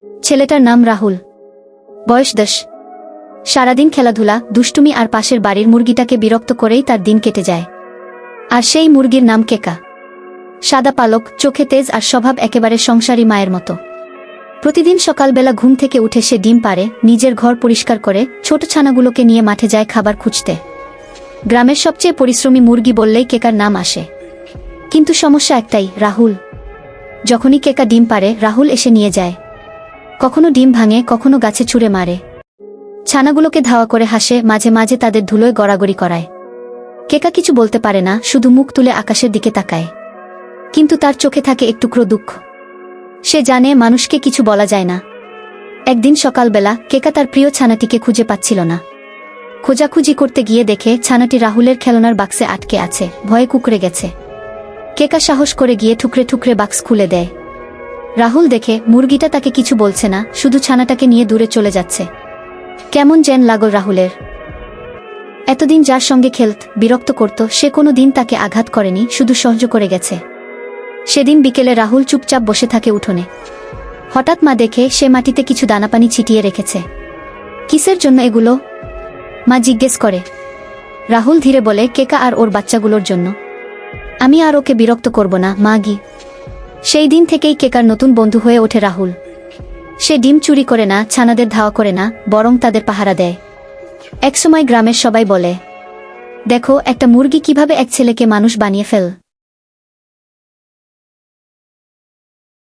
ছেলেটার নাম রাহুল, বয়স 10। সারাদিন খেলাধুলা, দুষ্টুমি আর পাশের বাড়ির মুরগিটাকে বিরক্ত করেই তার দিন কেটে যায়। আর সেই মুরগির নাম কেকা। সাদা পালক, চোখে তেজ আর স্বভাব একেবারে সংসারী মায়ের মতো। প্রতিদিন সকালবেলা ঘুম থেকে উঠে সে ডিম পাড়ে, নিজের ঘর পরিষ্কার করে, ছোট ছানাগুলোকে নিয়ে মাঠে যায় খাবার খুঁজতে। গ্রামের সবচেয়ে পরিশ্রমী মুরগি বললেই কেকার নাম আসে। কিন্তু সমস্যা একটাই, রাহুল। যখনই কেকা ডিম পাড়ে, রাহুল এসে নিয়ে যায়। কখনো ডিম ভাঙে, কখনো গাছে ছুঁড়ে মারে। ছানাগুলোকে ধাওয়া করে হাসে, মাঝে মাঝে তাদের ধুলোয় গড়াগড়ি করায়। কেকা কিছু বলতে পারে না, শুধু মুখ তুলে আকাশের দিকে তাকায়। কিন্তু তার চোখে থাকে এক টুকরো দুঃখ। সে জানে মানুষকে কিছু বলা যায় না। একদিন সকালবেলা কেকা তার প্রিয় ছানাটিকে খুঁজে পাচ্ছিল না। খোঁজাখুঁজি করতে গিয়ে দেখে ছানাটি রাহুলের খেলনার বাক্সে আটকে আছে, ভয়ে কুঁকড়ে গেছে। কেকা সাহস করে গিয়ে ঠুকরে ঠুকরে বাক্স খুলে দেয়। রাহুল দেখে মুরগিটা তাকে কিছু বলছে না, শুধু ছানাটাকে নিয়ে দূরে চলে যাচ্ছে। কেমন যেন লাগল রাহুলের। এতদিন যার সঙ্গে খেলত, বিরক্ত করত, সে কোনো দিন তাকে আঘাত করেনি, শুধু সহ্য করে গেছে। সেদিন বিকেলে রাহুল চুপচাপ বসে থাকে উঠোনে। হঠাৎ মা দেখে সে মাটিতে কিছু দানাপানি ছিটিয়ে রেখেছে। কিসের জন্য এগুলো? মা জিজ্ঞেস করে। রাহুল ধীরে বলে, কেকা আর ওর বাচ্চাগুলোর জন্য। আমি আর ওকে বিরক্ত করব না, মা গি। সেই দিন থেকেই কেকার নতুন বন্ধু হয়ে ওঠে রাহুল। সে ডিম চুরি করে না, ছানাদের ধাওয়া করে না, বরং তাদের পাহারা দেয়। একসময় গ্রামের সবাই বলে, দেখো একটা মুরগি কিভাবে এক ছেলেকে মানুষ বানিয়ে ফেল।